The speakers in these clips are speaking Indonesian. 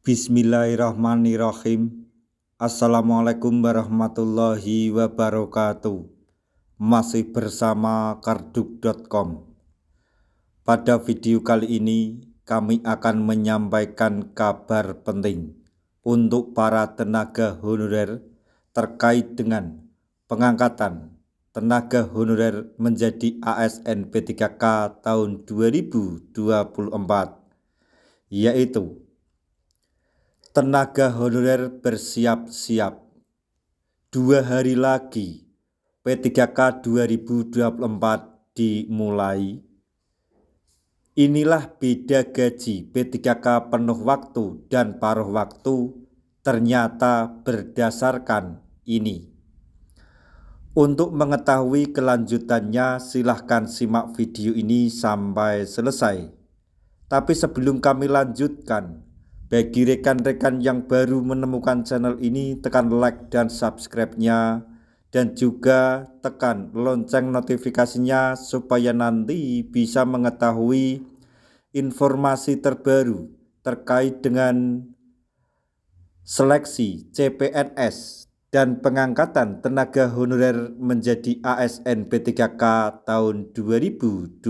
Bismillahirrahmanirrahim. Assalamualaikum warahmatullahi wabarakatuh. Masih bersama karduk.com. Pada video kali ini kami akan menyampaikan kabar penting untuk para tenaga honorer terkait dengan pengangkatan tenaga honorer menjadi ASN P3K tahun 2024, yaitu tenaga honorer bersiap-siap. 2 hari lagi P3K 2024 dimulai. Inilah beda gaji P3K penuh waktu dan paruh waktu ternyata berdasarkan ini. Untuk mengetahui kelanjutannya silahkan simak video ini sampai selesai. Tapi sebelum kami lanjutkan, bagi rekan-rekan yang baru menemukan channel ini, tekan like dan subscribe-nya, dan juga tekan lonceng notifikasinya supaya nanti bisa mengetahui informasi terbaru terkait dengan seleksi CPNS dan pengangkatan tenaga honorer menjadi ASN P3K tahun 2024.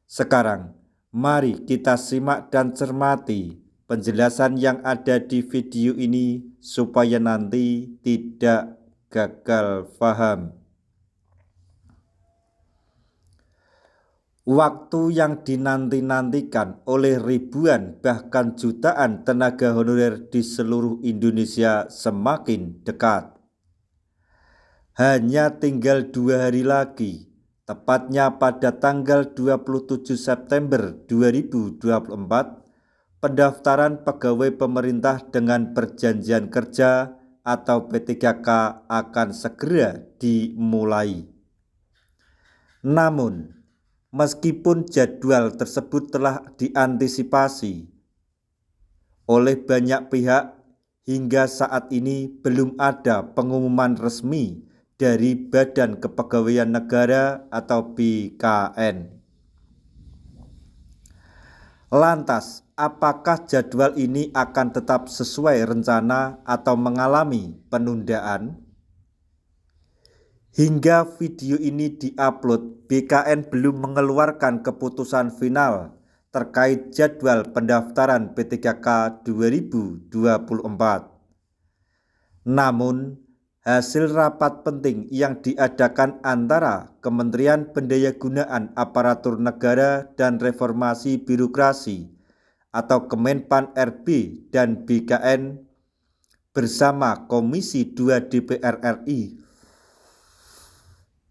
Sekarang, mari kita simak dan cermati penjelasan yang ada di video ini supaya nanti tidak gagal paham. Waktu yang dinanti-nantikan oleh ribuan bahkan jutaan tenaga honorer di seluruh Indonesia semakin dekat. Hanya tinggal 2 hari lagi, tepatnya pada tanggal 27 September 2024, pendaftaran pegawai pemerintah dengan perjanjian kerja atau P3K akan segera dimulai. Namun, meskipun jadwal tersebut telah diantisipasi oleh banyak pihak, hingga saat ini belum ada pengumuman resmi dari Badan Kepegawaian Negara atau BKN. Lantas, apakah jadwal ini akan tetap sesuai rencana atau mengalami penundaan? Hingga video ini diupload, BKN belum mengeluarkan keputusan final terkait jadwal pendaftaran P3K 2024. Namun, hasil rapat penting yang diadakan antara Kementerian Pendayagunaan Aparatur Negara dan Reformasi Birokrasi atau Kemenpan RB dan BKN bersama Komisi 2 DPR RI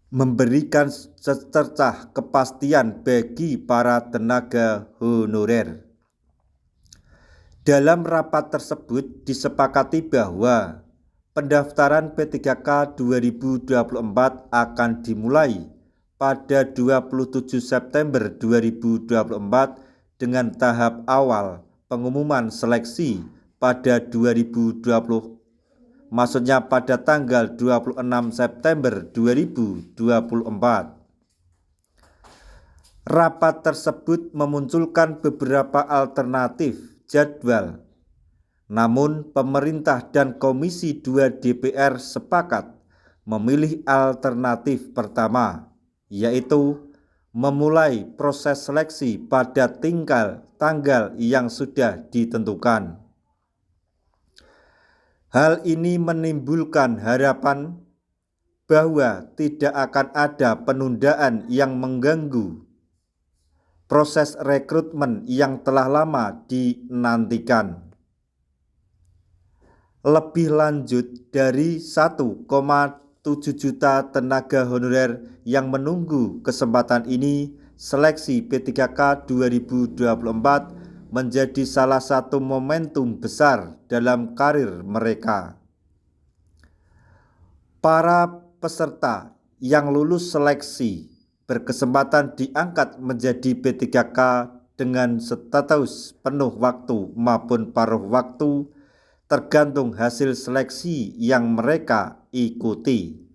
memberikan secercah kepastian bagi para tenaga honorer. Dalam rapat tersebut disepakati bahwa pendaftaran P3K 2024 akan dimulai pada 27 September 2024 dengan tahap awal pengumuman seleksi pada 2020, maksudnya pada tanggal 26 September 2024. Rapat tersebut memunculkan beberapa alternatif jadwal. Namun pemerintah dan Komisi 2 DPR sepakat memilih alternatif pertama, yaitu memulai proses seleksi pada tanggal yang sudah ditentukan. Hal ini menimbulkan harapan bahwa tidak akan ada penundaan yang mengganggu proses rekrutmen yang telah lama dinantikan. Lebih lanjut, dari 1,7 juta tenaga honorer yang menunggu kesempatan ini, seleksi P3K 2024 menjadi salah satu momentum besar dalam karir mereka. Para peserta yang lulus seleksi berkesempatan diangkat menjadi P3K dengan status penuh waktu maupun paruh waktu, tergantung hasil seleksi yang mereka ikuti.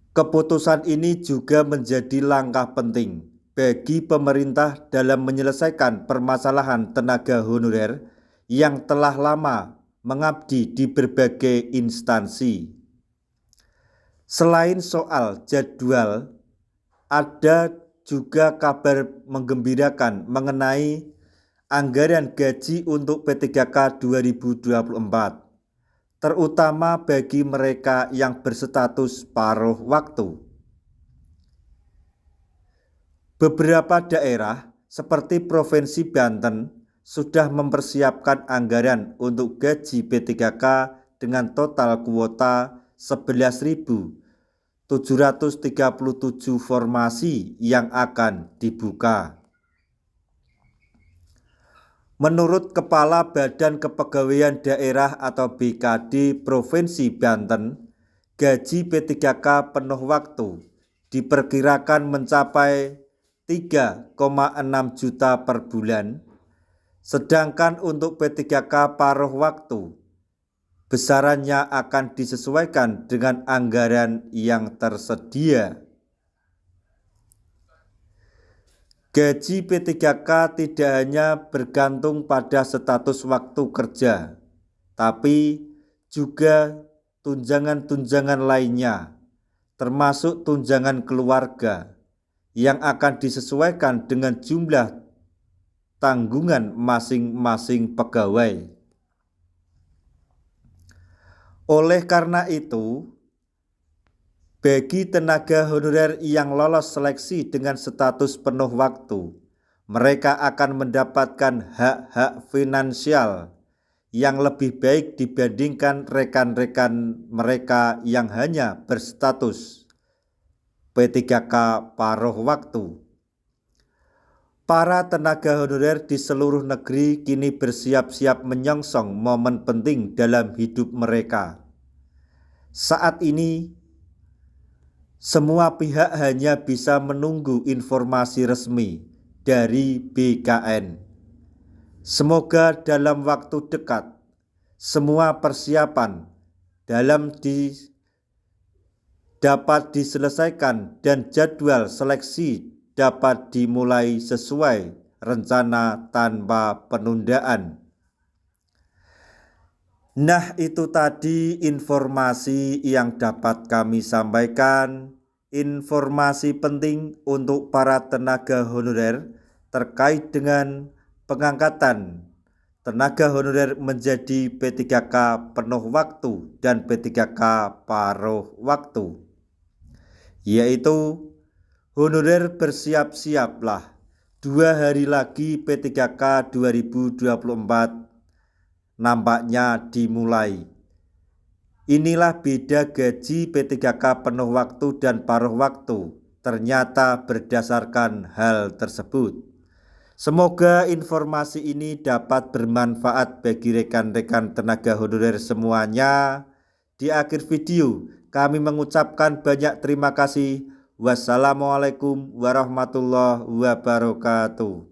Keputusan ini juga menjadi langkah penting bagi pemerintah dalam menyelesaikan permasalahan tenaga honorer yang telah lama mengabdi di berbagai instansi. Selain soal jadwal, ada juga kabar menggembirakan mengenai anggaran gaji untuk P3K 2024, terutama bagi mereka yang berstatus paruh waktu. Beberapa daerah seperti Provinsi Banten sudah mempersiapkan anggaran untuk gaji P3K dengan total kuota 11.737 formasi yang akan dibuka. Menurut Kepala Badan Kepegawaian Daerah atau BKD Provinsi Banten, gaji P3K penuh waktu diperkirakan mencapai 3,6 juta per bulan, sedangkan untuk P3K paruh waktu besarannya akan disesuaikan dengan anggaran yang tersedia. Gaji P3K tidak hanya bergantung pada status waktu kerja, tapi juga tunjangan-tunjangan lainnya, termasuk tunjangan keluarga, yang akan disesuaikan dengan jumlah tanggungan masing-masing pegawai. Oleh karena itu, bagi tenaga honorer yang lolos seleksi dengan status penuh waktu, mereka akan mendapatkan hak-hak finansial yang lebih baik dibandingkan rekan-rekan mereka yang hanya berstatus P3K paruh waktu. Para tenaga honorer di seluruh negeri kini bersiap-siap menyongsong momen penting dalam hidup mereka. Saat ini, semua pihak hanya bisa menunggu informasi resmi dari BKN. Semoga dalam waktu dekat, semua persiapan dapat diselesaikan dan jadwal seleksi dapat dimulai sesuai rencana tanpa penundaan. Nah, itu tadi informasi yang dapat kami sampaikan, informasi penting untuk para tenaga honorer terkait dengan pengangkatan tenaga honorer menjadi P3K penuh waktu dan P3K paruh waktu, yaitu honorer bersiap-siaplah, 2 hari lagi P3K 2024 nampaknya dimulai. Inilah beda gaji P3K penuh waktu dan paruh waktu, ternyata berdasarkan hal tersebut. Semoga informasi ini dapat bermanfaat bagi rekan-rekan tenaga honorer semuanya. Di akhir video, kami mengucapkan banyak terima kasih. Wassalamualaikum warahmatullahi wabarakatuh.